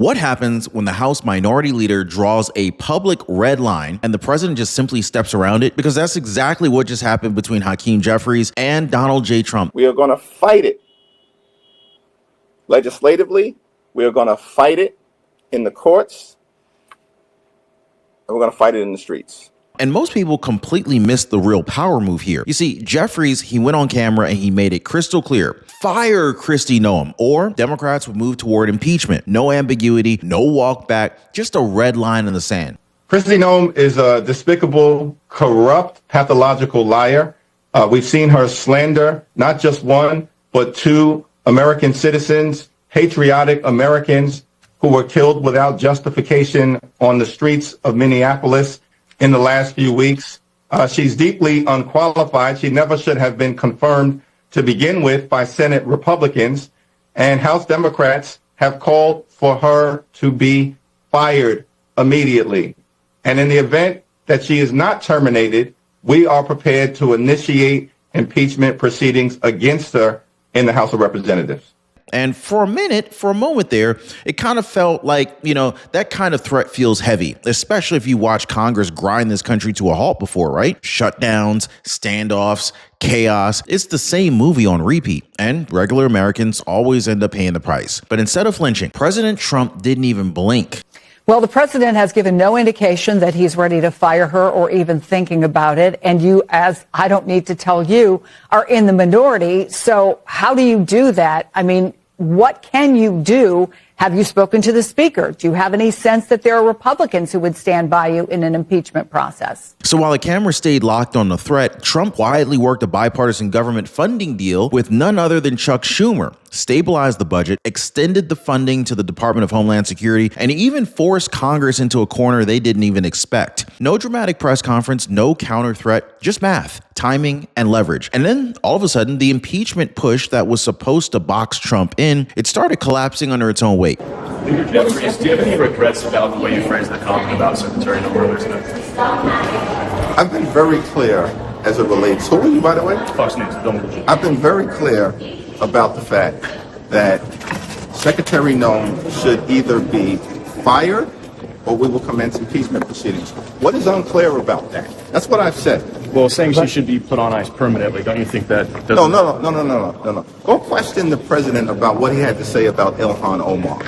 What happens when the House Minority Leader draws a public red line and the president just simply steps around it? Because that's exactly what just happened between Hakeem Jeffries and Donald J. Trump. We are going to fight it legislatively. We are going to fight it in the courts. And we're going to fight it in the streets. And most people completely missed the real power move here. You see, Jeffries, he went on camera and he made it crystal clear. Fire Kristi Noem, or Democrats would move toward impeachment. No ambiguity, no walk back, just a red line in the sand. Kristi Noem is a despicable, corrupt, pathological liar. We've seen her slander not just one, but two American citizens, patriotic Americans who were killed without justification on the streets of Minneapolis in the last few weeks. She's deeply unqualified. She never should have been confirmed to begin with by Senate Republicans, and House Democrats have called for her to be fired immediately. And in the event that she is not terminated, we are prepared to initiate impeachment proceedings against her in the House of Representatives. And for a moment there, it kind of felt like, that kind of threat feels heavy, especially if you watch Congress grind this country to a halt before, right? Shutdowns, standoffs, chaos. It's the same movie on repeat, and regular Americans always end up paying the price. But instead of flinching, President Trump didn't even blink. Well, the president has given no indication that he's ready to fire her or even thinking about it. And you, as I don't need to tell you, are in the minority. So how do you do that? I mean, what can you do? Have you spoken to the speaker? Do you have any sense that there are Republicans who would stand by you in an impeachment process? So while the camera stayed locked on the threat, Trump quietly worked a bipartisan government funding deal with none other than Chuck Schumer, stabilized the budget, extended the funding to the Department of Homeland Security, and even forced Congress into a corner they didn't even expect. No dramatic press conference, no counter threat, just math, timing, and leverage. And then all of a sudden, the impeachment push that was supposed to box Trump in, it started collapsing under its own weight. Leader Jeffries, do you have any regrets about the way you phrased the comment about Secretary Noem earlier today? I've been very clear as it relates. Who are you, by the way? Fox News. I've been very clear about the fact that Secretary Noem should either be fired or we will commence impeachment proceedings. What is unclear about that? That's what I've said. Well, saying she should be put on ice permanently, don't you think that doesn't... No. Go question the president about what he had to say about Ilhan Omar.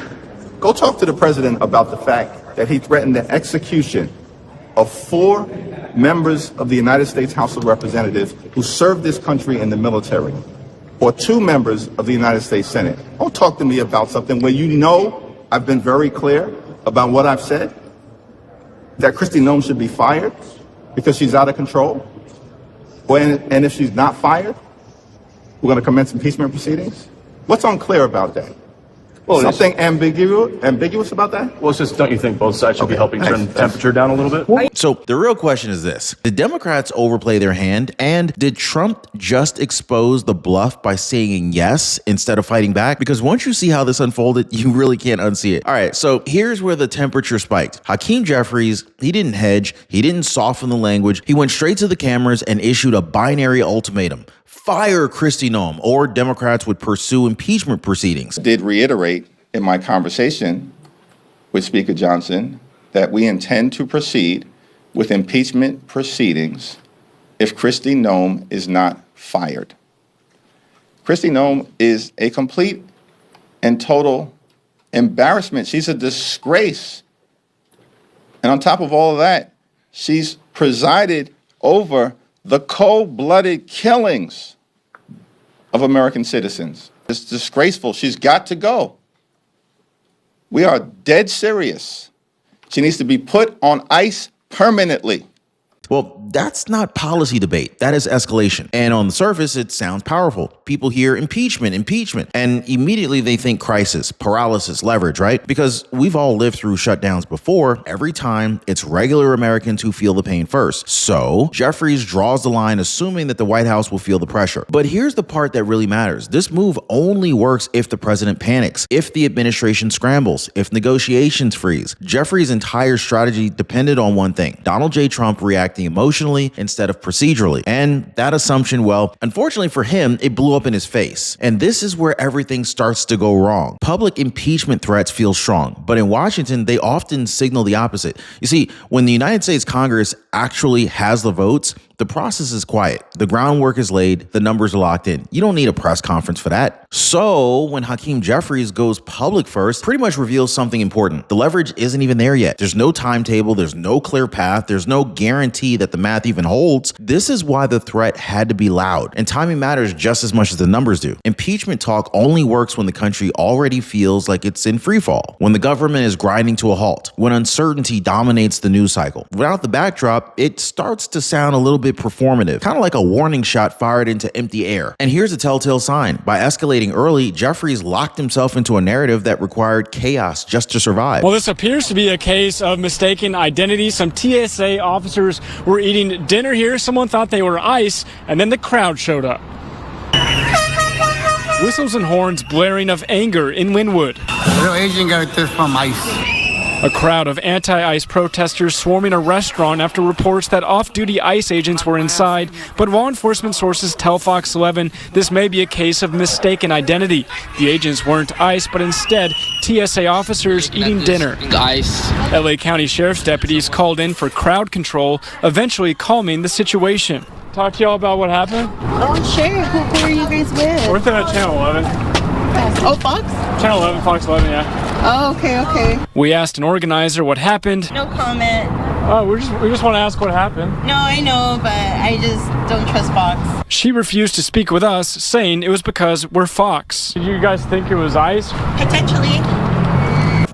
Go talk to the president about the fact that he threatened the execution of 4 members of the United States House of Representatives who served this country in the military, or 2 members of the United States Senate. Don't talk to me about something where I've been very clear about what I've said, that Kristi Noem should be fired because she's out of control. And if she's not fired, we're going to commence impeachment proceedings. What's unclear about that? Well, something ambiguous about that? Well, it's just, don't you think both sides should be helping turn the temperature down a little bit? So the real question is this. Did Democrats overplay their hand? And did Trump just expose the bluff by saying yes instead of fighting back? Because once you see how this unfolded, you really can't unsee it. All right, so here's where the temperature spiked. Hakeem Jeffries, he didn't hedge. He didn't soften the language. He went straight to the cameras and issued a binary ultimatum. Fire Kristi Noem, or Democrats would pursue impeachment proceedings. Did reiterate in my conversation with Speaker Johnson that we intend to proceed with impeachment proceedings if Kristi Noem is not fired. Kristi Noem is a complete and total embarrassment. She's a disgrace. And on top of all of that, she's presided over the cold-blooded killings of American citizens. It's disgraceful. She's got to go. We are dead serious. She needs to be put on ice permanently. Well, that's not policy debate. That is escalation. And on the surface, it sounds powerful. People hear impeachment, and immediately they think crisis, paralysis, leverage, right? Because we've all lived through shutdowns before. Every time, it's regular Americans who feel the pain first. So Jeffries draws the line, assuming that the White House will feel the pressure. But here's the part that really matters. This move only works if the president panics, if the administration scrambles, if negotiations freeze. Jeffries' entire strategy depended on one thing: Donald J. Trump reacting acting emotionally instead of procedurally. And that assumption, well, unfortunately for him, it blew up in his face. And this is where everything starts to go wrong. Public impeachment threats feel strong, but in Washington, they often signal the opposite. You see, when the United States Congress actually has the votes, the process is quiet. The groundwork is laid. The numbers are locked in. You don't need a press conference for that. So when Hakeem Jeffries goes public first, pretty much reveals something important. The leverage isn't even there yet. There's no timetable. There's no clear path. There's no guarantee that the math even holds. This is why the threat had to be loud. And timing matters just as much as the numbers do. Impeachment talk only works when the country already feels like it's in free fall, when the government is grinding to a halt, when uncertainty dominates the news cycle. Without the backdrop, it starts to sound a little bit performative, kind of like a warning shot fired into empty air. And here's a telltale sign. By escalating early, Jeffries locked himself into a narrative that required chaos just to survive. Well, this appears to be a case of mistaken identity. Some TSA officers were eating dinner here. Someone thought they were ICE, and then the crowd showed up. Whistles and horns blaring of anger in Linwood. Real agent got this from ICE. A crowd of anti-ICE protesters swarming a restaurant after reports that off-duty ICE agents were inside, but law enforcement sources tell Fox 11 this may be a case of mistaken identity. The agents weren't ICE, but instead TSA officers eating dinner. ICE. LA County Sheriff's deputies called in for crowd control, eventually calming the situation. Talk to y'all about what happened? Oh, sure. Who are you guys with? We're at Channel 11. Oh, Fox? Channel 11, Fox 11, yeah. Oh, okay. We asked an organizer what happened. No comment. Oh, we just want to ask what happened. No, I know, but I just don't trust Fox. She refused to speak with us, saying it was because we're Fox. Did you guys think it was ICE? Potentially.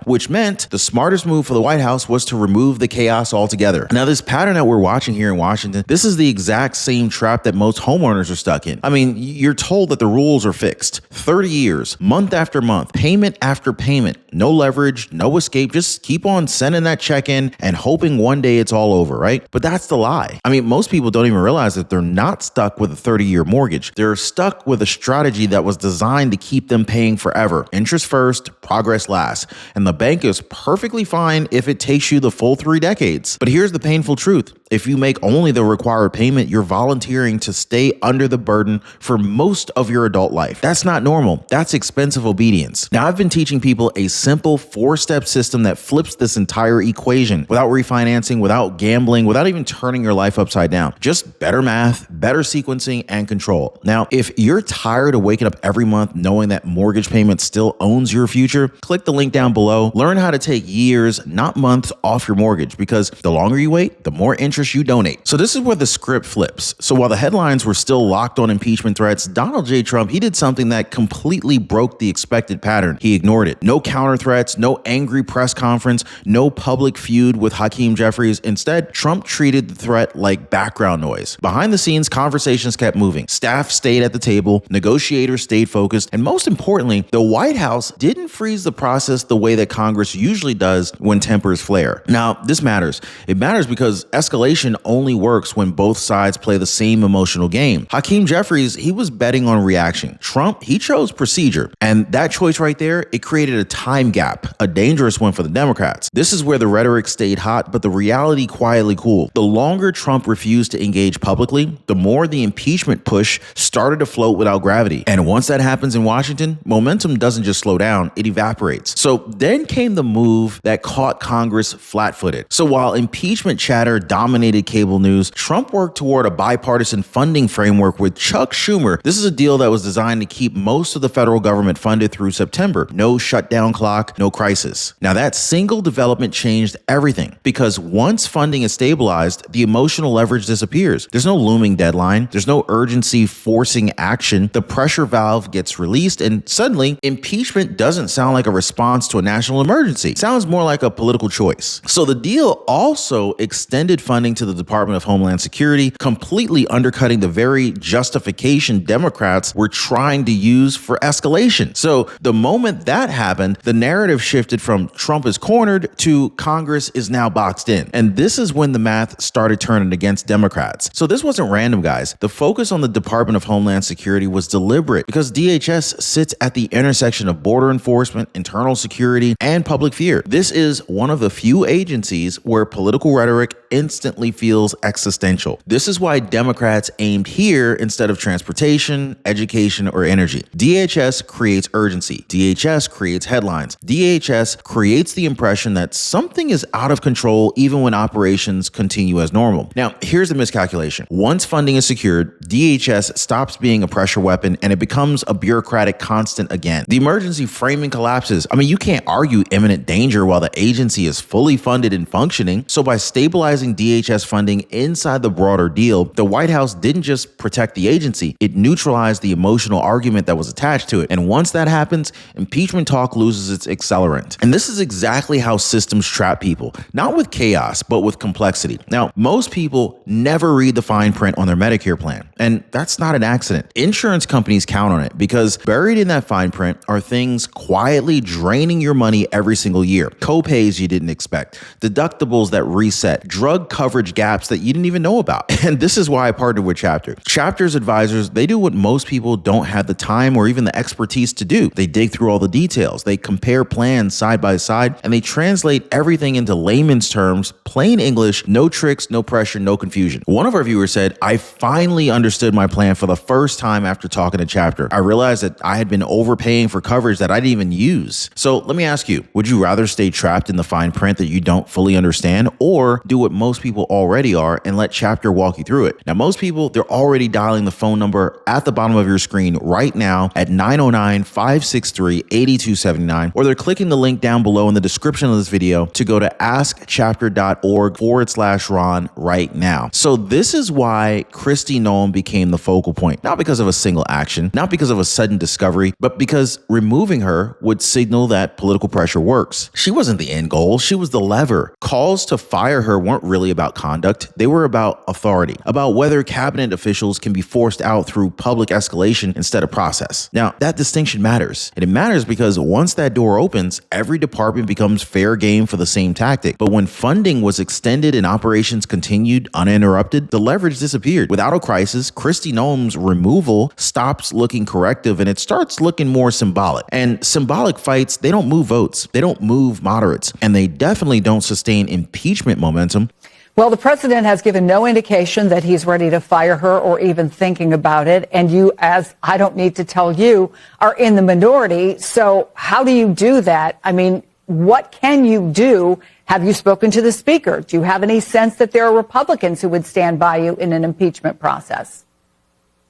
Which meant the smartest move for the White House was to remove the chaos altogether. Now, this pattern that we're watching here in Washington, this is the exact same trap that most homeowners are stuck in. I mean, you're told that the rules are fixed. 30 years, month after month, payment after payment, no leverage, no escape, just keep on sending that check in and hoping one day it's all over, right? But that's the lie. I mean, most people don't even realize that they're not stuck with a 30-year mortgage. They're stuck with a strategy that was designed to keep them paying forever. Interest first, progress last. And the bank is perfectly fine if it takes you the full 3 decades. But here's the painful truth. If you make only the required payment, you're volunteering to stay under the burden for most of your adult life. That's not normal. That's expensive obedience. Now, I've been teaching people a simple 4-step system that flips this entire equation without refinancing, without gambling, without even turning your life upside down. Just better math, better sequencing, and control. Now, if you're tired of waking up every month knowing that mortgage payment still owns your future, click the link down below. Learn how to take years, not months, off your mortgage, because the longer you wait, the more interest you donate. So this is where the script flips. So while the headlines were still locked on impeachment threats, Donald J. Trump, he did something that completely broke the expected pattern. He ignored it. No counter threats, no angry press conference, no public feud with Hakeem Jeffries. Instead, Trump treated the threat like background noise. Behind the scenes, conversations kept moving. Staff stayed at the table, negotiators stayed focused, and most importantly, the White House didn't freeze the process the way that Congress usually does when tempers flare. Now, this matters. It matters because escalation only works when both sides play the same emotional game. Hakeem Jeffries, he was betting on reaction. Trump, he chose procedure. And that choice right there, it created a time gap, a dangerous one for the Democrats. This is where the rhetoric stayed hot, but the reality quietly cooled. The longer Trump refused to engage publicly, the more the impeachment push started to float without gravity. And once that happens in Washington, momentum doesn't just slow down, it evaporates. So then came the move that caught Congress flat-footed. So while impeachment chatter dominated cable news, Trump worked toward a bipartisan funding framework with Chuck Schumer. This is a deal that was designed to keep most of the federal government funded through September. No shutdown clock, no crisis. Now that single development changed everything, because once funding is stabilized, the emotional leverage disappears. There's no looming deadline. There's no urgency forcing action. The pressure valve gets released, and suddenly impeachment doesn't sound like a response to a national emergency. It sounds more like a political choice. So the deal also extended funding to the Department of Homeland Security, completely undercutting the very justification Democrats were trying to use for escalation. So the moment that happened, the narrative shifted from Trump is cornered to Congress is now boxed in. And this is when the math started turning against Democrats. So this wasn't random, guys. The focus on the Department of Homeland Security was deliberate because DHS sits at the intersection of border enforcement, internal security, and public fear. This is one of the few agencies where political rhetoric instantly instantly feels existential. This is why Democrats aimed here instead of transportation, education, or energy. DHS creates urgency. DHS creates headlines. DHS creates the impression that something is out of control even when operations continue as normal. Now, here's the miscalculation. Once funding is secured, DHS stops being a pressure weapon and it becomes a bureaucratic constant again. The emergency framing collapses. I mean, you can't argue imminent danger while the agency is fully funded and functioning. So by stabilizing DHS funding inside the broader deal, the White House didn't just protect the agency, it neutralized the emotional argument that was attached to it. And once that happens, impeachment talk loses its accelerant. And this is exactly how systems trap people, not with chaos, but with complexity. Now, most people never read the fine print on their Medicare plan, and that's not an accident. Insurance companies count on it because buried in that fine print are things quietly draining your money every single year. Co-pays you didn't expect, deductibles that reset, drug coverage gaps that you didn't even know about. And this is why I partnered with Chapter. Chapter's advisors, they do what most people don't have the time or even the expertise to do. They dig through all the details, they compare plans side by side, and they translate everything into layman's terms, plain English, no tricks, no pressure, no confusion. One of our viewers said, I finally understood my plan for the first time after talking to Chapter. I realized that I had been overpaying for coverage that I didn't even use. So let me ask you, would you rather stay trapped in the fine print that you don't fully understand, or do what most people already are and let Chapter walk you through it? Now, most people, they're already dialing the phone number at the bottom of your screen right now at 909-563-8279, or they're clicking the link down below in the description of this video to go to askchapter.org/Ron right now. So this is why Kristi Noem became the focal point, not because of a single action, not because of a sudden discovery, but because removing her would signal that political pressure works. She wasn't the end goal, she was the lever. Calls to fire her weren't really about conduct, they were about authority, about whether cabinet officials can be forced out through public escalation instead of process. Now, that distinction matters. And it matters because once that door opens, every department becomes fair game for the same tactic. But when funding was extended and operations continued uninterrupted, the leverage disappeared. Without a crisis, Kristi Noem's removal stops looking corrective and it starts looking more symbolic. And symbolic fights, they don't move votes, they don't move moderates, and they definitely don't sustain impeachment momentum. Well, the president has given no indication that he's ready to fire her or even thinking about it. And you, as I don't need to tell you, are in the minority. So how do you do that? I mean, what can you do? Have you spoken to the speaker? Do you have any sense that there are Republicans who would stand by you in an impeachment process?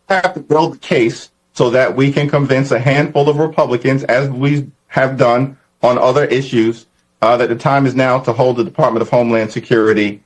We have to build the case so that we can convince a handful of Republicans, as we have done on other issues, that the time is now to hold the Department of Homeland Security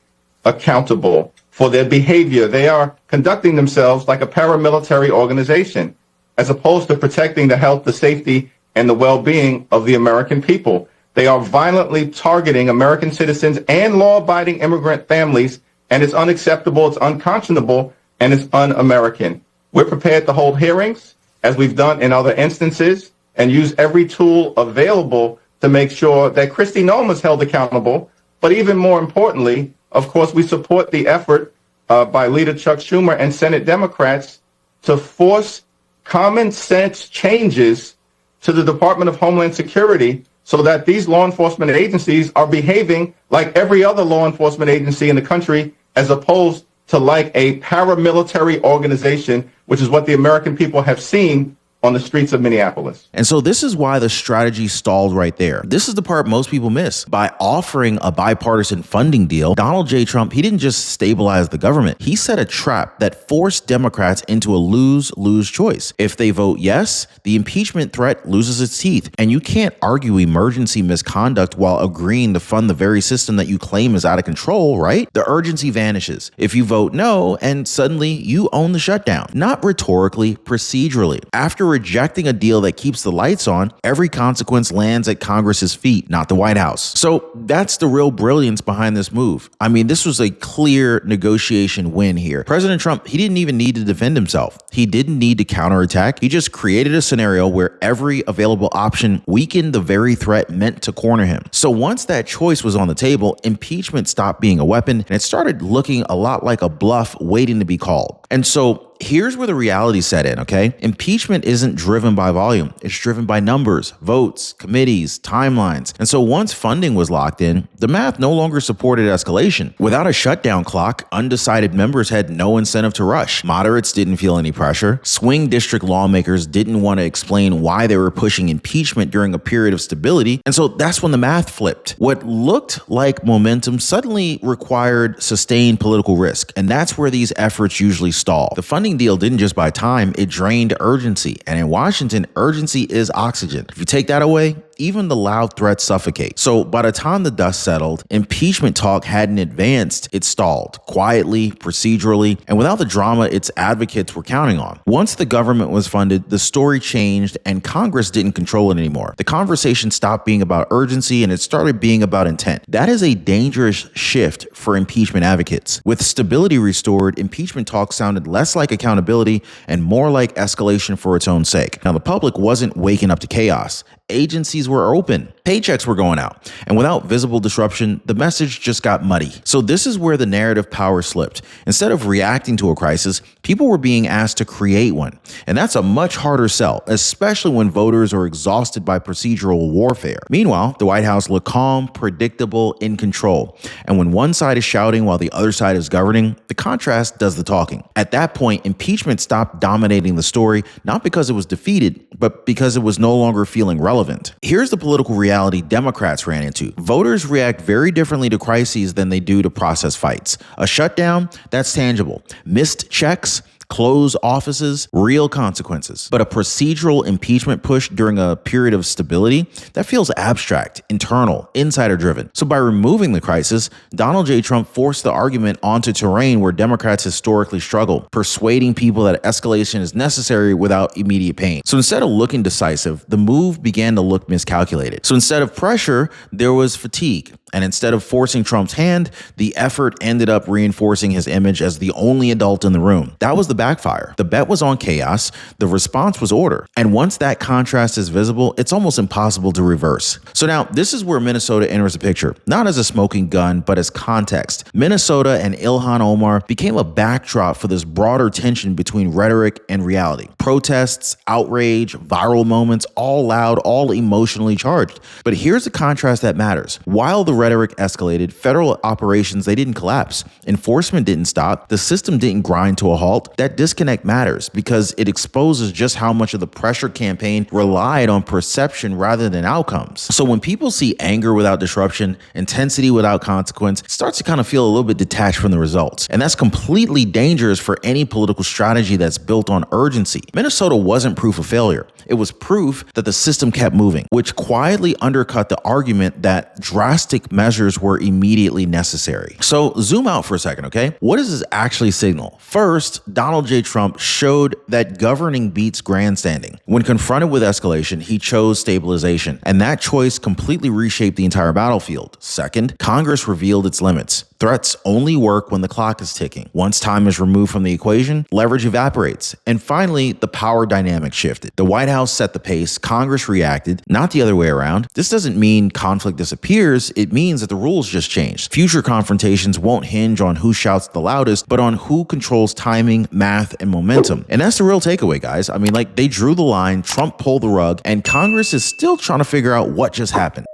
accountable for their behavior. They are conducting themselves like a paramilitary organization, as opposed to protecting the health, the safety, and the well-being of the American people. They are violently targeting American citizens and law-abiding immigrant families, and it's unacceptable, it's unconscionable, and it's un-American. We're prepared to hold hearings, as we've done in other instances, and use every tool available to make sure that Kristi Noem is held accountable. But even more importantly, of course, we support the effort by Leader Chuck Schumer and Senate Democrats to force common sense changes to the Department of Homeland Security so that these law enforcement agencies are behaving like every other law enforcement agency in the country, as opposed to like a paramilitary organization, which is what the American people have seen on the streets of Minneapolis. And so this is why the strategy stalled right there. This is the part most people miss. By offering a bipartisan funding deal, Donald J. Trump, he didn't just stabilize the government. He set a trap that forced Democrats into a lose-lose choice. If they vote yes, the impeachment threat loses its teeth. And you can't argue emergency misconduct while agreeing to fund the very system that you claim is out of control, right? The urgency vanishes. If you vote no, and suddenly you own the shutdown. Not rhetorically, procedurally. After rejecting a deal that keeps the lights on, every consequence lands at Congress's feet, not the White House. So that's the real brilliance behind this move. I mean, this was a clear negotiation win here. President Trump, he didn't even need to defend himself. He didn't need to counterattack. He just created a scenario where every available option weakened the very threat meant to corner him. So once that choice was on the table, impeachment stopped being a weapon and it started looking a lot like a bluff waiting to be called. And so here's where the reality set in, okay? Impeachment isn't driven by volume. It's driven by numbers, votes, committees, timelines. And so once funding was locked in, the math no longer supported escalation. Without a shutdown clock, undecided members had no incentive to rush. Moderates didn't feel any pressure. Swing district lawmakers didn't want to explain why they were pushing impeachment during a period of stability. And so that's when the math flipped. What looked like momentum suddenly required sustained political risk. And that's where these efforts usually stall. The funding deal didn't just buy time, it drained urgency. And in Washington, urgency is oxygen. If you take that away, even the loud threats suffocate. So by the time the dust settled, impeachment talk hadn't advanced, it stalled, quietly, procedurally, and without the drama its advocates were counting on. Once the government was funded, the story changed and Congress didn't control it anymore. The conversation stopped being about urgency and it started being about intent. That is a dangerous shift for impeachment advocates. With stability restored, impeachment talk sounded less like accountability and more like escalation for its own sake. Now, the public wasn't waking up to chaos. Agencies were open, paychecks were going out, and without visible disruption, the message just got muddy. So this is where the narrative power slipped. Instead of reacting to a crisis, people were being asked to create one. And that's a much harder sell, especially when voters are exhausted by procedural warfare. Meanwhile, the White House looked calm, predictable, in control. And when one side is shouting while the other side is governing, the contrast does the talking. At that point, impeachment stopped dominating the story, not because it was defeated, but because it was no longer feeling relevant. Here's the political reality Democrats ran into. Voters react very differently to crises than they do to process fights. A shutdown, that's tangible. Missed checks, close offices, real consequences. But a procedural impeachment push during a period of stability, that feels abstract, internal, insider-driven. So by removing the crisis, Donald J. Trump forced the argument onto terrain where Democrats historically struggle, persuading people that escalation is necessary without immediate pain. So instead of looking decisive, the move began to look miscalculated. So instead of pressure, there was fatigue. And instead of forcing Trump's hand, the effort ended up reinforcing his image as the only adult in the room. That was the backfire. The bet was on chaos. The response was order. And once that contrast is visible, it's almost impossible to reverse. So now this is where Minnesota enters the picture, not as a smoking gun, but as context. Minnesota and Ilhan Omar became a backdrop for this broader tension between rhetoric and reality. Protests, outrage, viral moments, all loud, all emotionally charged. But here's the contrast that matters. While the rhetoric escalated, federal operations, they didn't collapse. Enforcement didn't stop. The system didn't grind to a halt. That disconnect matters because it exposes just how much of the pressure campaign relied on perception rather than outcomes. So when people see anger without disruption, intensity without consequence, it starts to kind of feel a little bit detached from the results. And that's completely dangerous for any political strategy that's built on urgency. Minnesota wasn't proof of failure. It was proof that the system kept moving, which quietly undercut the argument that drastic measures were immediately necessary. So zoom out for a second, okay? What does this actually signal? First, Donald J. Trump showed that governing beats grandstanding. When confronted with escalation, he chose stabilization, and that choice completely reshaped the entire battlefield. Second, Congress revealed its limits. Threats only work when the clock is ticking. Once time is removed from the equation, leverage evaporates. And finally, the power dynamic shifted. The White House set the pace, Congress reacted, not the other way around. This doesn't mean conflict disappears, it means that the rules just changed. Future confrontations won't hinge on who shouts the loudest, but on who controls timing, math, and momentum. And that's the real takeaway, guys. I mean, like, they drew the line, Trump pulled the rug, and Congress is still trying to figure out what just happened.